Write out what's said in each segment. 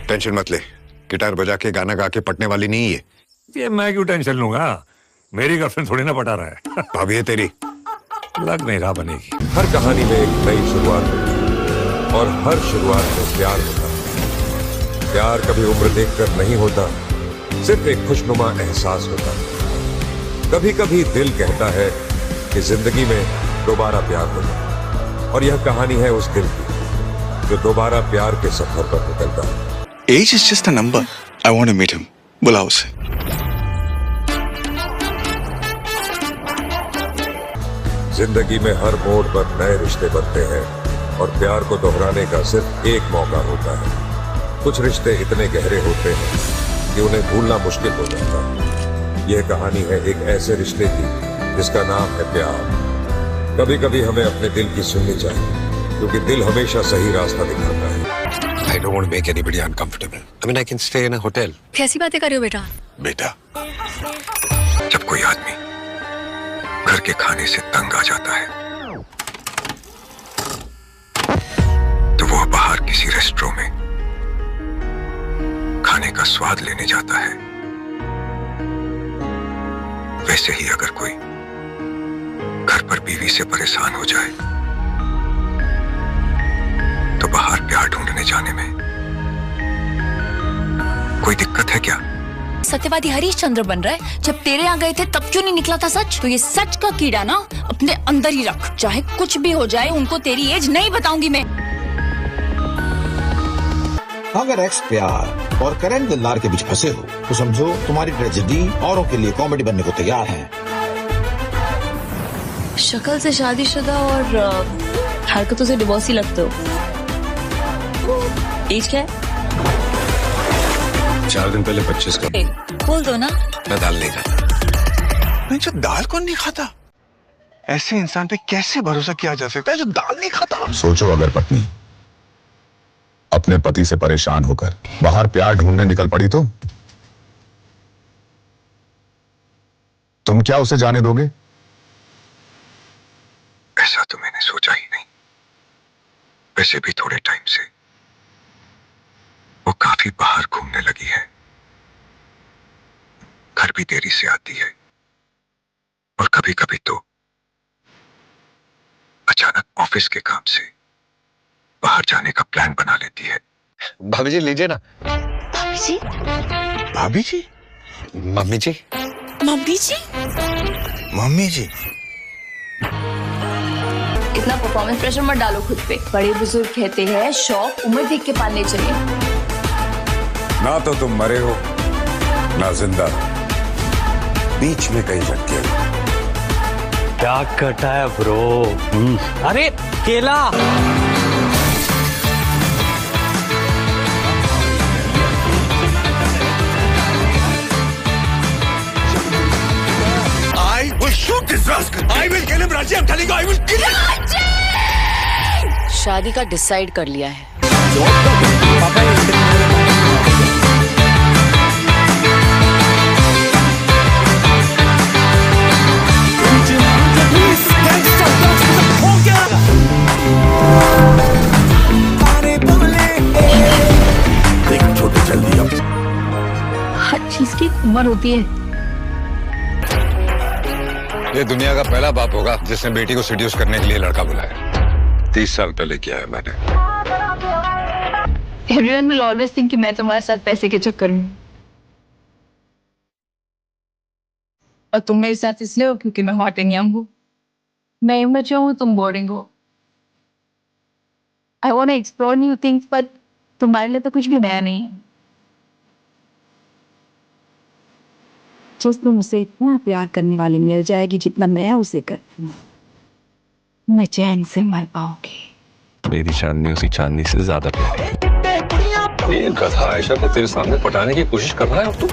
Tension मत ले, guitar बजा के गाना गा के पटने वाली नहीं है ये। मैं क्यों टेंशन लूंगा, मेरी गर्लफ्रेंड थोड़ी ना पटा रहा है। भाभी है तेरी, लग नहीं रहा बनेगी। हर कहानी में एक नई शुरुआत होती है और हर शुरुआत में प्यार होता है। प्यार कभी उम्र देखकर नहीं होता, सिर्फ एक खुशनुमा एहसास होता है। कभी कभी दिल कहता है कि जिंदगी में दोबारा प्यार होगा, और यह कहानी है उस दिल की जो दोबारा प्यार के सफर पर निकलता है। Age is just a number. I want to meet him. बुलाओ उसे। जिंदगी में हर मोड़ पर नए रिश्ते बनते हैं और प्यार को दोहराने का सिर्फ एक मौका होता है। कुछ रिश्ते इतने गहरे होते हैं कि उन्हें भूलना मुश्किल हो जाता है। यह कहानी है एक ऐसे रिश्ते की जिसका नाम है प्यार। कभी कभी हमें अपने दिल की सुननी चाहिए, क्योंकि दिल हमेशा सही रास्ता दिखाता है। I don't want to make anybody uncomfortable. I mean, I can stay in a hotel. कैसी बातें कर रहे हो बेटा? बेटा, जब कोई आदमी घर के खाने से तंग आ जाता है तो वो बाहर किसी रेस्टोरेंट में खाने का स्वाद लेने जाता है। वैसे ही अगर कोई घर पर बीवी से परेशान हो जाए तो बाहर प्यार ढूंढने जाने में कोई दिक्कत है क्या? सत्यवादी हरिश्चंद्र बन रहा है। जब तेरे यहाँ गए थे तब क्यों नहीं निकला था सच? तो ये सच का कीड़ा ना अपने अंदर ही रख, चाहे कुछ भी हो जाए उनको तेरी एज नहीं बताऊंगी मैं। अगर एक्स प्यार और करण दिलदार के बीच फंसे हो तो समझो तुम्हारी ट्रेजेडी औरों के लिए कॉमेडी बनने को तैयार है। शक्ल से शादीशुदा और हरकतों से डिवोर्सी लगते हो। एज क्या है? 4 दिन पहले 25 का। बोल दो ना। मैं दाल नहीं खाता। नहीं, जो दाल कौन नहीं खाता? ऐसे इंसान पे कैसे भरोसा किया जा सकता है जो दाल नहीं खाता? सोचो, अगर पत्नी अपने पति से परेशान होकर बाहर प्यार ढूंढने निकल पड़ी तो तुम क्या उसे जाने दोगे? ऐसा तो मैंने सोचा ही नहीं। वैसे भी थोड़े टाइम से वो काफी बाहर घूमने लगी है। घर भी देरी से आती है और कभी कभी तो अचानक ऑफिस के काम से बाहर जाने का प्लान बना लेती है। भाभी जी लीजिए ना। भाभी जी? भाभी जी? मम्मी जी? मम्मी जी? मम्मी जी? इतना परफॉर्मेंस प्रेशर मत डालो खुद पे। बड़े बुजुर्ग कहते हैं शौक उम्र देख के पालने चाहिए। ना तो तुम मरे हो ना जिंदा, बीच में कहीं भटके हो। क्या कटा है ब्रो? अरे केला। I will shoot this rascal. I will kill him, Raji. I'm telling you, I will kill him. शादी का डिसाइड कर लिया है। छोटे जल्दी अब। हर चीज की एक उम्र होती है। ये दुनिया का पहला बाप होगा जिसने बेटी को सीड्यूस करने के लिए लड़का बुलाया। 30 साल पहले किया है मैंने। Everyone will always think कि मैं तुम्हारे साथ पैसे के चक्कर में। और तुम मेरे साथ इसलिए हो क्योंकि मैं हॉट एंड यंग हूँ। मैं इमेच्योर हूँ, तुम बोरिंग हो। I want to explore new things, but तुम्हारे लिए तो कुछ भी नया नहीं है। तुम मुझसे इतना प्यार करने वाली मिल जाएगी जितना मैं उसे करती हूँ, मैं चैन से मर पाऊंगी। मेरी चांदनी उसी चांदनी से ज्यादा प्यारी है। ये गधा आयशा को तेरे सामने पटाने की कोशिश कर रहा है अब तू।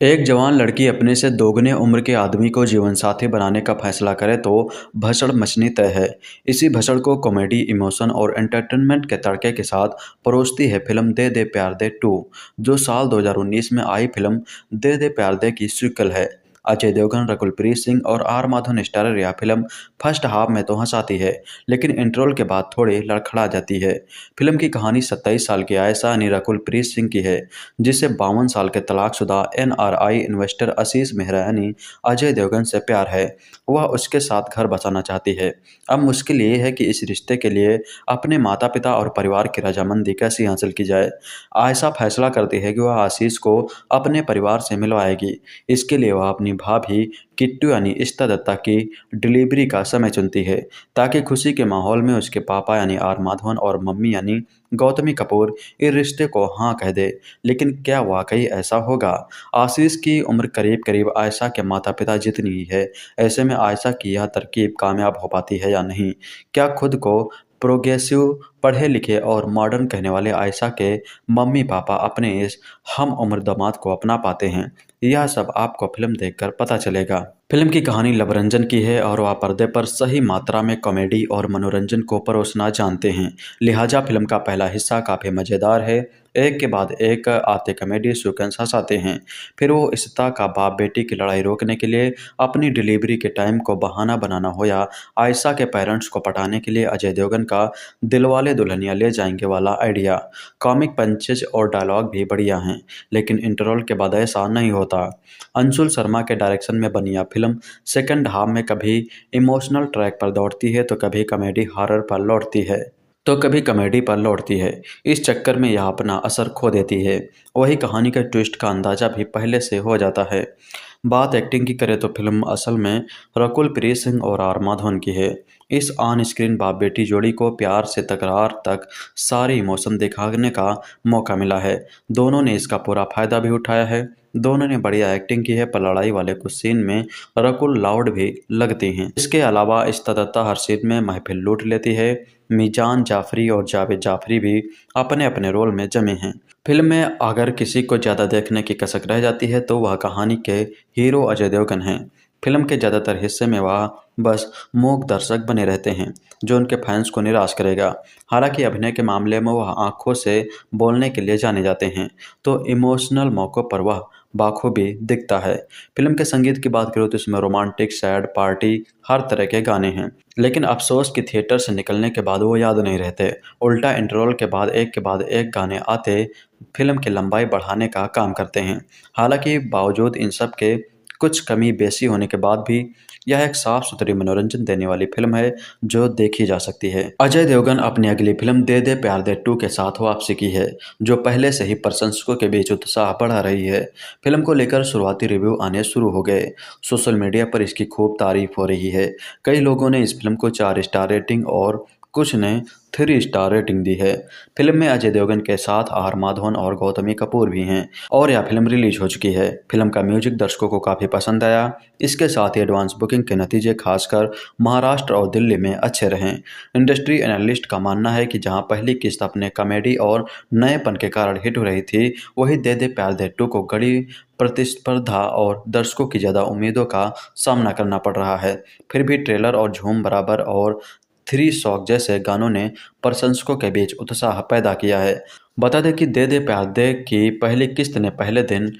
एक जवान लड़की अपने से दोगुने उम्र के आदमी को जीवनसाथी बनाने का फैसला करे तो भसड़ मचनी तय है। इसी भसड़ को कॉमेडी, इमोशन और एंटरटेनमेंट के तड़के के साथ परोसती है फिल्म दे दे प्यार दे 2, जो साल 2019 में आई फिल्म दे दे प्यार दे की सीक्वल है। अजय देवगन, रकुल प्रीत सिंह और आर माधवन स्टारर यह फिल्म फर्स्ट हाफ में तो हंसाती है, लेकिन इंटरवल के बाद थोड़ी लड़खड़ा जाती है। फिल्म की कहानी 27 साल की आयशा यानी रकुल प्रीत सिंह की है, जिसे 52 साल के तलाकशुदा NRI इन्वेस्टर आशीष मेहरा यानी अजय देवगन से प्यार है। वह उसके साथ घर बसाना चाहती है। अब मुश्किल ये है कि इस रिश्ते के लिए अपने माता पिता और परिवार की रजामंदी कैसे हासिल की जाए। आयशा फैसला करती है कि वह आशीष को अपने परिवार से मिलवाएगी। इसके लिए वह अपनी भाभी किट्टू यानी इष्टा दत्ता की डिलीवरी का समय चुनती है, ताकि खुशी के माहौल में उसके पापा यानी आर माधवन और मम्मी यानी गौतमी कपूर इस रिश्ते को हाँ कह दे। लेकिन क्या वाकई ऐसा होगा? आशीष की उम्र करीब करीब आयशा के माता पिता जितनी ही है। ऐसे में आयशा की यह तरकीब कामयाब हो पाती है या नहीं? क्या खुद को प्रोग्रेसिव, पढ़े लिखे और मॉडर्न कहने वाले आयशा के मम्मी पापा अपने इस हम उम्र दामाद को अपना पाते हैं? यह सब आपको फिल्म देखकर पता चलेगा। फिल्म की कहानी लवरंजन की है और वह पर्दे पर सही मात्रा में कॉमेडी और मनोरंजन को परोसना जानते हैं। लिहाजा फिल्म का पहला हिस्सा काफ़ी मज़ेदार है। एक के बाद एक आते कॉमेडी सीक्वेंस हंसाते हैं। फिर वो इश्ता का बाप बेटी की लड़ाई रोकने के लिए अपनी डिलीवरी के टाइम को बहाना बनाना हो या आयशा के पेरेंट्स को पटाने के लिए अजय देवगन का दिलवाले दुल्हनिया ले जाएंगे वाला आइडिया। कॉमिक पंचेज और डायलॉग भी बढ़िया हैं, लेकिन इंटरवल के बाद ऐसा नहीं होता। अंशुल शर्मा के डायरेक्शन में बनी यह फिल्म सेकंड हाफ में कभी इमोशनल ट्रैक पर दौड़ती है तो कभी कॉमेडी हॉरर पर लौटती है इस चक्कर में यह अपना असर खो देती है। वही कहानी के ट्विस्ट का अंदाजा भी पहले से हो जाता है। बात एक्टिंग की करें तो फिल्म असल में रकुल प्रीत सिंह और आर माधवन की है। इस ऑन स्क्रीन बाप बेटी जोड़ी को प्यार से तकरार तक सारे इमोशन दिखाने का मौका मिला है। दोनों ने इसका पूरा फायदा भी उठाया है। दोनों ने बढ़िया एक्टिंग की है, पर लड़ाई वाले कुछ सीन में रकुल लाउड भी लगती हैं। इसके अलावा इश्ता दत्ता हर सीन में महफिल लूट लेती है। मीजान जाफरी और जावेद जाफरी भी अपने अपने रोल में जमे हैं। फिल्म में अगर किसी को ज़्यादा देखने की कसक रह जाती है तो वह कहानी के हीरो अजय देवगन हैं। फिल्म के ज़्यादातर हिस्से में वह बस मूक दर्शक बने रहते हैं, जो उनके फैंस को निराश करेगा। हालांकि अभिनय के मामले में वह आंखों से बोलने के लिए जाने जाते हैं, तो इमोशनल मौक़ों पर वह बाखूबी दिखता है। फिल्म के संगीत की बात करूँ तो इसमें रोमांटिक, सैड, पार्टी हर तरह के गाने हैं, लेकिन अफसोस कि थिएटर से निकलने के बाद वो याद नहीं रहते। उल्टा इंटरवल के बाद एक गाने आते फिल्म की लंबाई बढ़ाने का काम करते हैं। हालांकि बावजूद इन सब के कुछ कमी बेसी होने के बाद भी यह एक साफ सुथरी मनोरंजन देने वाली फिल्म है जो देखी जा सकती है। अजय देवगन अपनी अगली फिल्म दे दे प्यार दे 2 के साथ वापसी की है, जो पहले से ही प्रशंसकों के बीच उत्साह बढ़ा रही है। फिल्म को लेकर शुरुआती रिव्यू आने शुरू हो गए। सोशल मीडिया पर इसकी खूब तारीफ हो रही है। कई लोगों ने इस फिल्म को 4 स्टार रेटिंग और कुछ ने 3 स्टार रेटिंग दी है। फिल्म में अजय देवगन के साथ आर माधवन और गौतमी कपूर भी हैं और यह फिल्म रिलीज हो चुकी है। फिल्म का म्यूजिक दर्शकों को काफ़ी पसंद आया। इसके साथ ही एडवांस बुकिंग के नतीजे खासकर महाराष्ट्र और दिल्ली में अच्छे रहे। इंडस्ट्री एनालिस्ट का मानना है कि जहां पहली किस्त अपने कॉमेडी और नएपन के कारण हिट हो रही थी, वही दे दे प्यार दे 2 को कड़ी प्रतिस्पर्धा और दर्शकों की ज़्यादा उम्मीदों का सामना करना पड़ रहा है। फिर भी ट्रेलर और झूम बराबर और 3 शॉक जैसे गानों ने प्रशंसकों के बीच उत्साह पैदा किया है। बता दें कि दे दे प्यार दे की पहली किस्त ने पहले दिन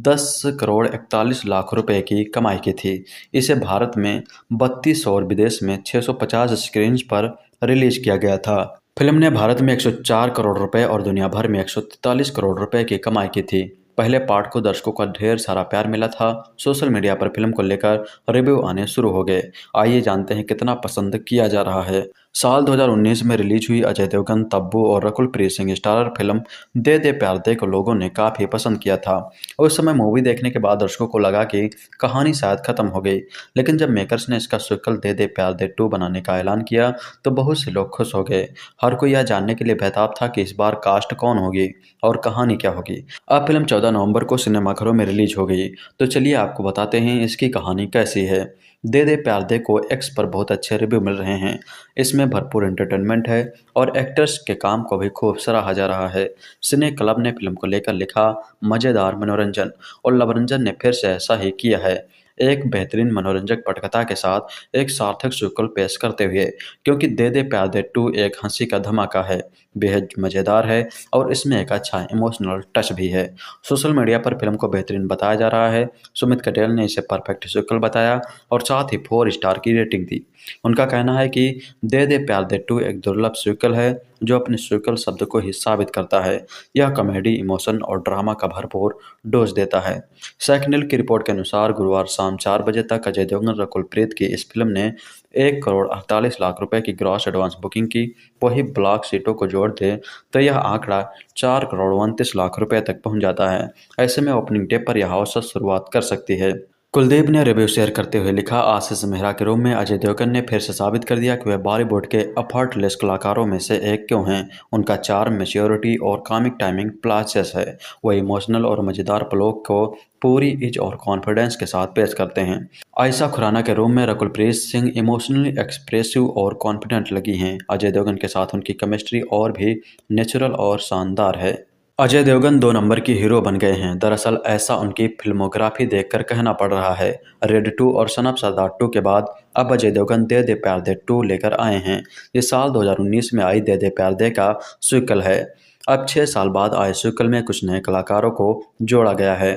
10 करोड़ 41 लाख रुपए की कमाई की थी। इसे भारत में 32 और विदेश में 650 स्क्रीन्स पर रिलीज किया गया था। फिल्म ने भारत में 104 करोड़ रुपए और दुनिया भर में 143 करोड़ रुपए की कमाई की थी। पहले पार्ट को दर्शकों का ढेर सारा प्यार मिला था। सोशल मीडिया पर फिल्म को लेकर रिव्यू आने शुरू हो गए। आइए जानते हैं कितना पसंद किया जा रहा है। साल 2019 में रिलीज हुई अजय देवगन, तब्बू और रकुल प्रीत सिंह स्टारर फिल्म दे दे प्यार दे को लोगों ने काफ़ी पसंद किया था। उस समय मूवी देखने के बाद दर्शकों को लगा कि कहानी शायद खत्म हो गई, लेकिन जब मेकर्स ने इसका सीक्वल दे दे प्यार दे 2 बनाने का ऐलान किया तो बहुत से लोग खुश हो गए। हर कोई यह जानने के लिए बेताब था कि इस बार कास्ट कौन होगी और कहानी क्या होगी। अब फिल्म 14 नवंबर को सिनेमाघरों में रिलीज हो गई, तो चलिए आपको बताते हैं इसकी कहानी कैसी है। दे दे प्यार दे को एक्स पर बहुत अच्छे रिव्यू मिल रहे हैं। इसमें भरपूर एंटरटेनमेंट है और एक्टर्स के काम को भी खूब सराहा जा रहा है। सिने क्लब ने फिल्म को लेकर लिखा, मज़ेदार मनोरंजन, और लवरंजन ने फिर से ऐसा ही किया है। एक बेहतरीन मनोरंजक पटकथा के साथ एक सार्थक सीक्वल पेश करते हुए, क्योंकि दे दे प्यार दे 2 एक हंसी का धमाका है, बेहद मज़ेदार है और इसमें एक अच्छा इमोशनल टच भी है। सोशल मीडिया पर फिल्म को बेहतरीन बताया जा रहा है। सुमित कटेल ने इसे परफेक्ट सीक्वल बताया और साथ ही 4 स्टार की रेटिंग दी। उनका कहना है कि दे दे प्यार दे 2 एक दुर्लभ सीक्वल है जो अपने सीक्वल शब्द को ही साबित करता है। यह कॉमेडी, इमोशन और ड्रामा का भरपूर डोज देता है। सेकंडल की रिपोर्ट के अनुसार गुरुवार शाम 4 बजे तक अजय देवगन रकुल प्रीत की इस फिल्म ने 1 करोड़ 48 लाख रुपए की ग्रॉस एडवांस बुकिंग की। वही ब्लॉक सीटों को जोड़ दे तो यह आंकड़ा 4 करोड़ 29 लाख रुपए तक पहुंच जाता है। ऐसे में ओपनिंग डे पर यह औसत शुरुआत कर सकती है। कुलदीप ने रिव्यू शेयर करते हुए लिखा, आशीष मेहरा के रोल में अजय देवगन ने फिर से साबित कर दिया कि वह बॉलीवुड के एफर्टलेस कलाकारों में से एक क्यों हैं। उनका चार्म, मैच्योरिटी और कॉमिक टाइमिंग प्लासेस है। वह इमोशनल और मजेदार पलों को पूरी इज और कॉन्फिडेंस के साथ पेश करते हैं। आयशा खुराना के रूम में रकुलप्रीत सिंह इमोशनली एक्सप्रेसिव और कॉन्फिडेंट लगी हैं। अजय देवगन के साथ उनकी केमिस्ट्री और भी नेचुरल और शानदार है। अजय देवगन 2 नंबर की हीरो बन गए हैं। दरअसल ऐसा उनकी फिल्मोग्राफी देखकर कहना पड़ रहा है। रेड 2 और सन ऑफ सरदार 2 के बाद अब अजय देवगन दे दे प्यार दे 2 लेकर आए हैं। ये साल 2019 में आई दे दे प्यार दे का सीक्वल है। अब 6 साल बाद आए सीक्वल में कुछ नए कलाकारों को जोड़ा गया है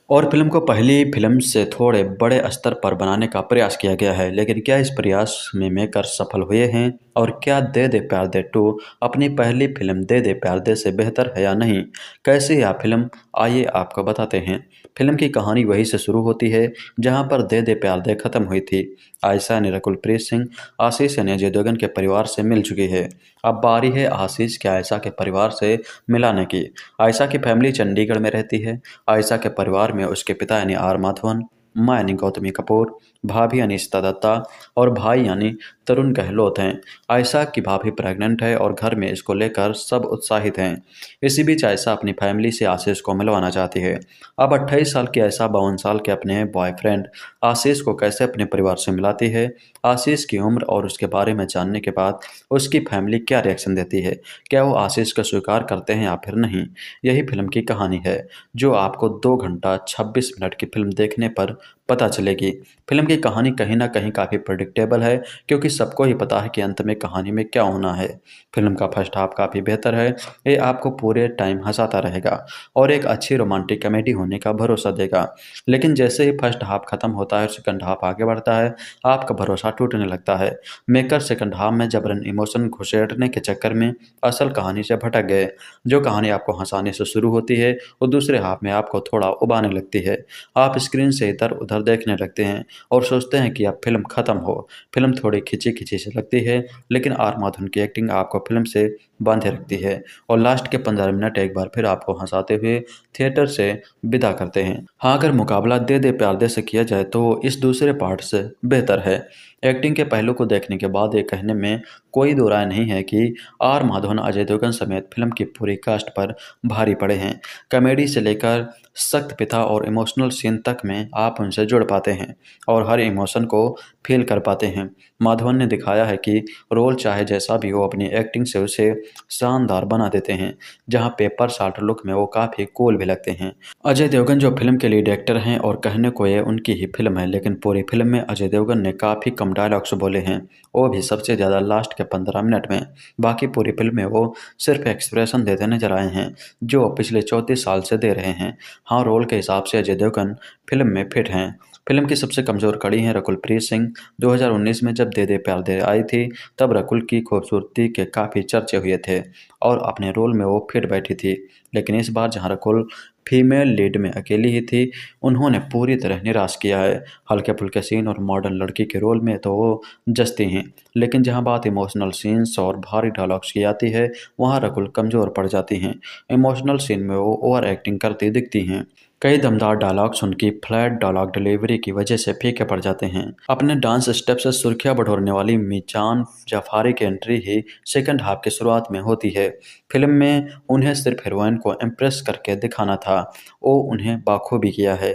और फिल्म को पहली फिल्म से थोड़े बड़े स्तर पर बनाने का प्रयास किया गया है। लेकिन क्या इस प्रयास में मेकर्स सफल हुए हैं और क्या दे दे प्यार दे 2 अपनी पहली फिल्म दे दे प्यार दे से बेहतर है या नहीं? कैसे यह फिल्म, आइए आपको बताते हैं। फिल्म की कहानी वहीं से शुरू होती है जहां पर दे दे प्यार दे खत्म हुई थी। आयशा यानी रकुलप्रीत सिंह आशीष यानी अजय देवगन के परिवार से मिल चुकी है। अब बारी है आशीष के आयशा के परिवार से मिलाने की। आयशा की फैमिली चंडीगढ़ में रहती है। आयशा के परिवार में उसके पिता यानी आर माधवन, माँ यानी गौतमी कपूर, भाभी यानी इशिता दत्ता और भाई यानी तरुण गहलोत हैं। आयशा की भाभी प्रेग्नेंट है और घर में इसको लेकर सब उत्साहित हैं। इसी बीच आयशा अपनी फैमिली से आशीष को मिलवाना चाहती है। अब 28 साल की आयशा 52 साल के अपने बॉयफ्रेंड आशीष को कैसे अपने परिवार से मिलाती है? आशीष की उम्र और उसके बारे में जानने के बाद उसकी फैमिली क्या रिएक्शन देती है? क्या वो आशीष को स्वीकार करते हैं या फिर नहीं? यही फिल्म की कहानी है जो आपको 2 घंटा 26 मिनट की फिल्म देखने पर पता चलेगी। फिल्म की कहानी कहीं ना कहीं काफ़ी प्रेडिक्टेबल है क्योंकि सबको ही पता है कि अंत में कहानी में क्या होना है। फिल्म का फर्स्ट हाफ काफ़ी बेहतर है। ये आपको पूरे टाइम हंसाता रहेगा और एक अच्छी रोमांटिक कॉमेडी होने का भरोसा देगा। लेकिन जैसे ही फर्स्ट हाफ खत्म होता है, सेकंड हाफ आगे बढ़ता है, आपका भरोसा टूटने लगता है। मेकर सेकंड हाफ में जबरन इमोशन घुसेड़ने के चक्कर में असल कहानी से भटक गए। जो कहानी आपको हंसाने से शुरू होती है वो दूसरे हाफ में आपको थोड़ा उबाने लगती है। आप स्क्रीन से इधर उधर देखने लगते हैं और सोचते हैं कि अब फिल्म खत्म हो। फिल्म थोड़ी खिंची खिंची से लगती है लेकिन आर माधवन की एक्टिंग आपको फिल्म से बांधे रखती है और लास्ट के 15 मिनट एक बार फिर आपको हंसाते हुए थिएटर से विदा करते हैं। हाँ, अगर मुकाबला दे दे प्यार दे से किया जाए तो इस दूसरे पार्ट से बेहतर है। एक्टिंग के पहलू को देखने के बाद ये कहने में कोई दो राय नहीं है कि आर माधवन, अजय देवगन समेत फिल्म की पूरी कास्ट पर भारी पड़े हैं। कॉमेडी से लेकर सख्त पिता और इमोशनल सीन तक में आप उनसे जुड़ पाते हैं और हर इमोशन को फील कर पाते हैं। माधवन ने दिखाया है कि रोल चाहे जैसा भी हो, अपनी एक्टिंग से उसे शानदार बना देते हैं। जहां पेपर शार्ट लुक में वो काफ़ी कूल भी लगते हैं। अजय देवगन जो फिल्म के लीड एक्टर हैं और कहने को ये उनकी ही फिल्म है, लेकिन पूरी फिल्म में अजय देवगन ने काफ़ी कम डायलॉग्स बोले हैं, वो भी सबसे ज़्यादा लास्ट के 15 मिनट में। बाकी पूरी फिल्म में वो सिर्फ एक्सप्रेशन देते नजर आए हैं जो वो पिछले 34 साल से दे रहे हैं। हाँ, रोल के हिसाब से अजय देवगन फिल्म में फिट हैं। फिल्म की सबसे कमज़ोर कड़ी है रकुलप्रीत सिंह। 2019 में जब दे दे प्यार दे आई थी तब रकुल की खूबसूरती के काफ़ी चर्चे हुए थे और अपने रोल में वो फिट बैठी थी। लेकिन इस बार जहां रकुल फीमेल लीड में अकेली ही थी, उन्होंने पूरी तरह निराश किया है। हल्के फुल्के सीन और मॉडर्न लड़की के रोल में तो वो जचती हैं, लेकिन जहां बात इमोशनल सीन्स और भारी डायलॉग्स की आती है वहां रकुल कमज़ोर पड़ जाती हैं। इमोशनल सीन में वो ओवर एक्टिंग करती दिखती हैं। कई दमदार डायलॉग्स उनकी फ्लैट डायलॉग डिलीवरी की वजह से फीके पड़ जाते हैं। अपने डांस स्टेप से सुर्खियां बढ़ोरने वाली मीजान जफारी की एंट्री ही सेकंड हाफ की शुरुआत में होती है। फिल्म में उन्हें सिर्फ हीरोइन को इम्प्रेस करके दिखाना था, वो उन्हें बाखूबी किया है।